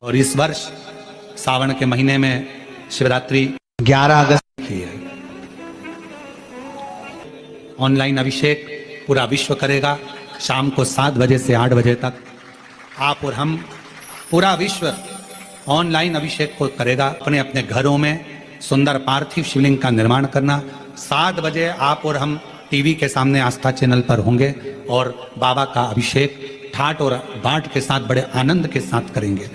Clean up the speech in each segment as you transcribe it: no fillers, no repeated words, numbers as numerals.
और इस वर्ष सावन के महीने में शिवरात्रि 11 अगस्त की है। ऑनलाइन अभिषेक पूरा विश्व करेगा शाम को 7 बजे से 8 बजे तक। आप और हम पूरा विश्व ऑनलाइन अभिषेक को करेगा। अपने अपने घरों में सुंदर पार्थिव शिवलिंग का निर्माण करना। 7 बजे आप और हम टीवी के सामने आस्था चैनल पर होंगे और बाबा का अभिषेक ठाट और बाट के साथ बड़े आनंद के साथ करेंगे।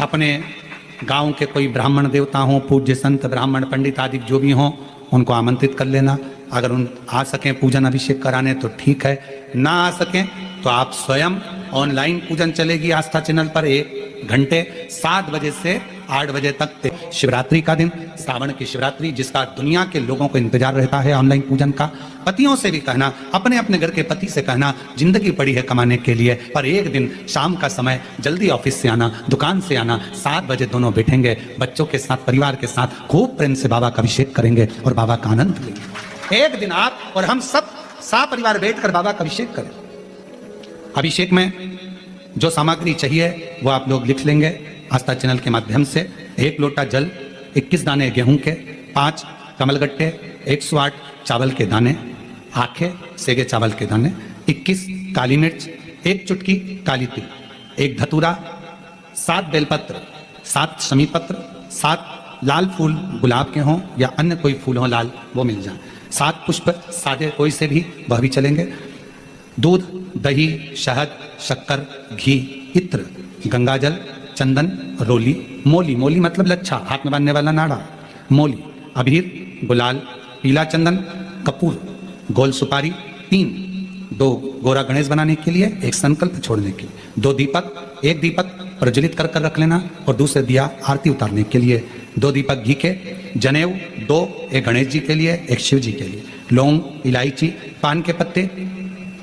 अपने गांव के कोई ब्राह्मण देवता हों, पूज्य संत ब्राह्मण पंडित आदि जो भी हों, उनको आमंत्रित कर लेना। अगर उन आ सकें पूजन अभिषेक कराने तो ठीक है, ना आ सकें तो आप स्वयं ऑनलाइन पूजन चलेगी आस्था चैनल पर 1 घंटे 7 बजे से 8 बजे तक। शिवरात्रि का दिन, सावन की शिवरात्रि, जिसका दुनिया के लोगों को इंतजार रहता है ऑनलाइन पूजन का। पतियों से भी कहना, अपने अपने घर के पति से कहना, जिंदगी पड़ी है कमाने के लिए, पर एक दिन शाम का समय जल्दी ऑफिस से आना, दुकान से आना, 7 बजे दोनों बैठेंगे बच्चों के साथ, परिवार के साथ, खूब प्रेम से बाबा का अभिषेक करेंगे और बाबा का आनंद लेंगे। एक दिन आप और हम सब परिवार बैठकर बाबा का अभिषेक करें। अभिषेक में जो सामग्री चाहिए वो आप लोग लिख लेंगे आस्था चैनल के माध्यम से। 1 लोटा जल, 21 दाने गेहूं के, 5 कमलगट्टे, 108 चावल के दाने, आखे सेगे चावल के दाने, 21 काली मिर्च, 1 चुटकी काली तिल, 1 धतूरा, 7 बेलपत्र, 7 शमी पत्र, 7 लाल फूल गुलाब के हों या अन्य कोई फूल हो लाल वो मिल जाए, 7 पुष्प सादे कोई से भी वह भी चलेंगे, दूध, दही, शहद, शक्कर, घी, इत्र, गंगाजल, चंदन, रोली, मोली, मोली मतलब लच्छा, हाथ में बांधने वाला नाड़ा, मोली, अबीर, गुलाल, पीला चंदन, कपूर, गोल सुपारी, 2 गोरा गणेश बनाने के लिए, 1 संकल्प छोड़ने के लिए, 2 दीपक, 1 दीपक प्रज्वलित कर रख लेना और दूसरे दिया आरती उतारने के लिए, 2 दीपक घी के, जनेऊ 2, 1 गणेश जी के लिए, 1 शिव जी के लिए, लौंग, इलायची, पान के पत्ते,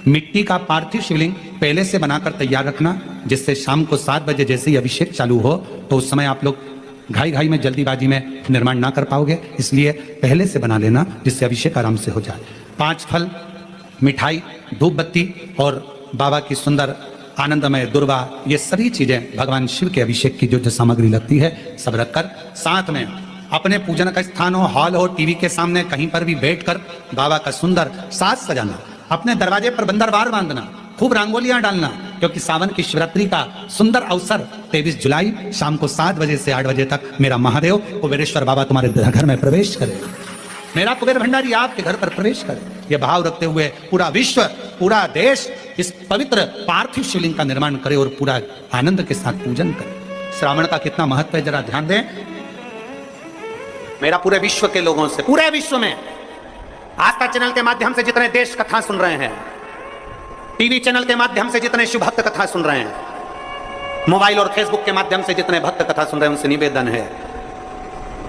मिट्टी का पार्थिव शिवलिंग पहले से बनाकर तैयार रखना, जिससे शाम को 7 बजे जैसे ही अभिषेक चालू हो तो उस समय आप लोग घाई में जल्दीबाजी में निर्माण ना कर पाओगे, इसलिए पहले से बना लेना जिससे अभिषेक आराम से हो जाए। 5 फल, मिठाई, धूप बत्ती और बाबा की सुंदर आनंदमय दुर्वा, ये सभी चीजें भगवान शिव के अभिषेक की जो सामग्री लगती है सब रखकर, साथ में अपने पूजन का स्थान हो, हॉल हो, टीवी के सामने कहीं पर भी बैठकर बाबा का सुंदर साज सजाना, अपने दरवाजे पर बंदरवार बांधना, खूब रंगोलियां डालना, क्योंकि सावन की शिवरात्रि का सुंदर अवसर 23 जुलाई शाम को 7 बजे से 8 बजे तक मेरा महादेव कुबेरेश्वर बाबा तुम्हारे घर में प्रवेश करे, मेरा कुबेर भंडारी आपके घर पर प्रवेश करे। यह भाव रखते हुए पूरा विश्व, पूरा देश इस पवित्र पार्थिव शिवलिंग का निर्माण करे और पूरा आनंद के साथ पूजन करे। श्रावण का कितना महत्व है जरा ध्यान दें। मेरा पूरे विश्व के लोगों से, पूरे विश्व में आस्था चैनल के माध्यम से जितने देश कथा सुन रहे हैं, टीवी चैनल के माध्यम से जितने शिव भक्त कथा सुन रहे हैं, मोबाइल और फेसबुक के माध्यम से जितने भक्त कथा सुन रहे हैं, उनसे निवेदन है,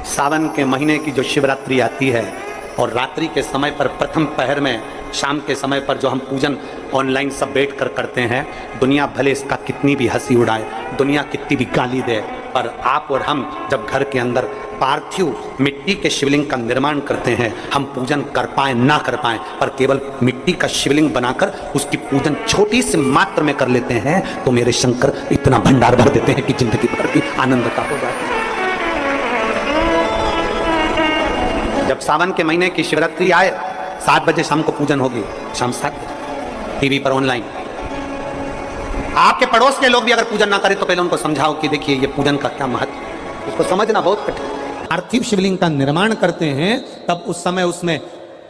सावन के महीने की जो शिवरात्रि आती है और रात्रि के समय पर प्रथम पहर में, शाम के समय पर जो हम पूजन ऑनलाइन सब बैठ कर करते हैं, दुनिया भले इसका कितनी भी हंसी उड़ाए, दुनिया कितनी भी गाली दे, पर आप और हम जब घर के अंदर पार्थिव मिट्टी के शिवलिंग का निर्माण करते हैं, हम पूजन कर पाए ना कर पाए, पर केवल मिट्टी का शिवलिंग बनाकर उसकी पूजन छोटी सी मात्र में कर लेते हैं तो मेरे शंकर इतना भंडार भर देते हैं कि जिंदगी भर की आनंद का हो जाता है। जब सावन के महीने की शिवरात्रि आए, 7 बजे शाम को पूजन होगी, शाम 7 बजे टीवी पर ऑनलाइन। आपके पड़ोस के लोग भी अगर पूजन ना करें तो पहले उनको समझाओ कि देखिए ये पूजन का क्या महत्व, उसको समझना बहुत कठिन। पार्थिव शिवलिंग का निर्माण करते हैं तब उस समय उसमें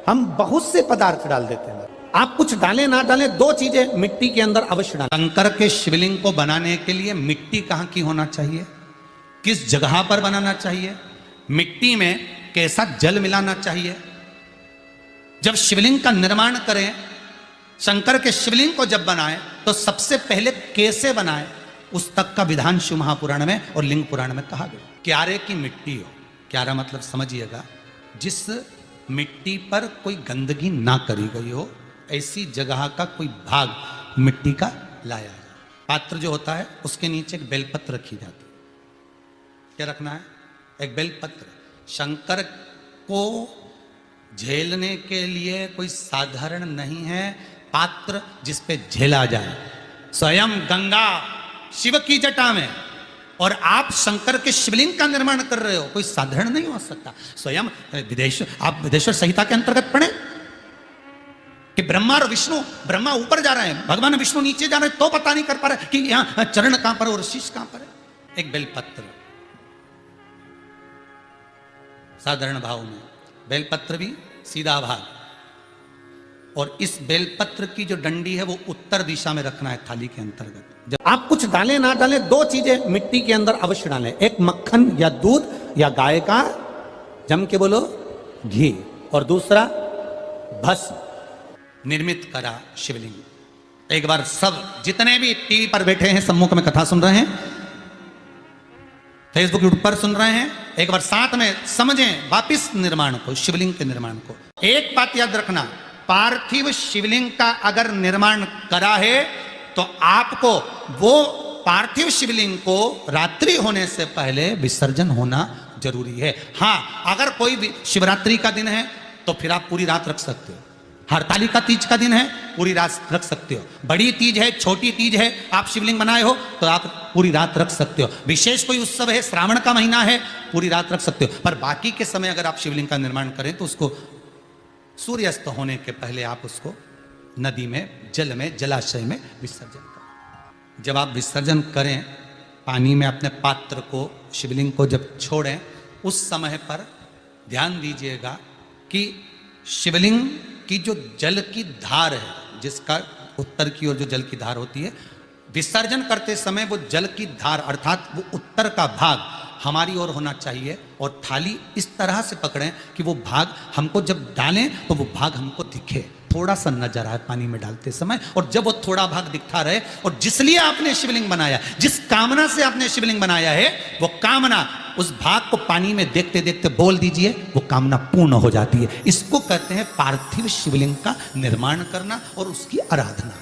हम बहुत से पदार्थ डाल देते हैं। आप कुछ डालें ना डालें, 2 चीजें मिट्टी के अंदर अवश्य डालें। शंकर के शिवलिंग को बनाने के लिए मिट्टी कहां की होना चाहिए, किस जगह पर बनाना चाहिए, मिट्टी में कैसा जल मिलाना चाहिए। जब शिवलिंग का निर्माण करें, शंकर के शिवलिंग को जब बनाएं तो सबसे पहले कैसे बनाएं, उस तक का विधान शिव महापुराण में और लिंग पुराण में कहा गया। क्यारे की मिट्टी हो, क्यारा मतलब समझिएगा जिस मिट्टी पर कोई गंदगी ना करी गई हो, ऐसी जगह का कोई भाग मिट्टी का लाया जाए। पात्र जो होता है उसके नीचे एक बेलपत्र रखी जाती है। क्या रखना है, एक बेलपत्र। शंकर को झेलने के लिए कोई साधारण नहीं है पात्र जिस पे झेला जाए। स्वयं गंगा शिव की जटा में, और आप शंकर के शिवलिंग का निर्माण कर रहे हो, कोई साधारण नहीं हो सकता। स्वयं आप विदेश्वर संहिता के अंतर्गत पढ़े कि ब्रह्मा और विष्णु, ब्रह्मा ऊपर जा रहे हैं, भगवान विष्णु नीचे जा रहे हैं, तो पता नहीं कर पा रहे कि यहां चरण कहां पर और शीश कहां पर है। एक बेलपत्र साधारण भाव में, बेलपत्र भी सीधा भाग, और इस बेलपत्र की जो डंडी है वो उत्तर दिशा में रखना है थाली के अंतर्गत। जब आप कुछ डालें ना डालें, दो चीजें मिट्टी के अंदर अवश्य डालें, एक मक्खन या दूध या गाय का, जम के बोलो, घी, और दूसरा भस्म। निर्मित करा शिवलिंग। एक बार सब जितने भी टीवी पर बैठे हैं, सम्मुख में कथा सुन रहे हैं, फेसबुक यूट्यूब पर सुन रहे हैं, एक बार साथ में समझें वापिस निर्माण को, शिवलिंग के निर्माण को। एक बात याद रखना, पार्थिव शिवलिंग का अगर निर्माण करा है तो आपको वो पार्थिव शिवलिंग को रात्रि होने से पहले विसर्जन होना जरूरी है। हां, अगर कोई भी शिवरात्रि का दिन है तो फिर आप पूरी रात रख सकते हो, हरतालिका तीज का दिन है पूरी रात रख सकते हो, बड़ी तीज है, छोटी तीज है, आप शिवलिंग बनाए हो तो आप पूरी रात रख सकते हो, विशेष कोई उत्सव है, श्रावण का महीना है, पूरी रात रख सकते हो। पर बाकी के समय अगर आप शिवलिंग का निर्माण करें तो उसको सूर्यास्त होने के पहले आप उसको नदी में, जल में, जलाशय में विसर्जन करें। जब आप विसर्जन करें पानी में अपने पात्र को, शिवलिंग को जब छोड़ें, उस समय पर ध्यान दीजिएगा कि शिवलिंग की जो जल की धार है, जिसका उत्तर की ओर जो जल की धार होती है, विसर्जन करते समय वो जल की धार अर्थात वो उत्तर का भाग हमारी ओर होना चाहिए, और थाली इस तरह से पकड़ें कि वो भाग हमको जब डालें तो वो भाग हमको दिखे, थोड़ा सा नजर आए पानी में डालते समय, और जब वो थोड़ा भाग दिखता रहे, और जिसलिए आपने शिवलिंग बनाया, जिस कामना से आपने शिवलिंग बनाया है, वो कामना उस भाग को पानी में देखते देखते बोल दीजिए, वो कामना पूर्ण हो जाती है। इसको कहते हैं पार्थिव शिवलिंग का निर्माण करना और उसकी आराधना।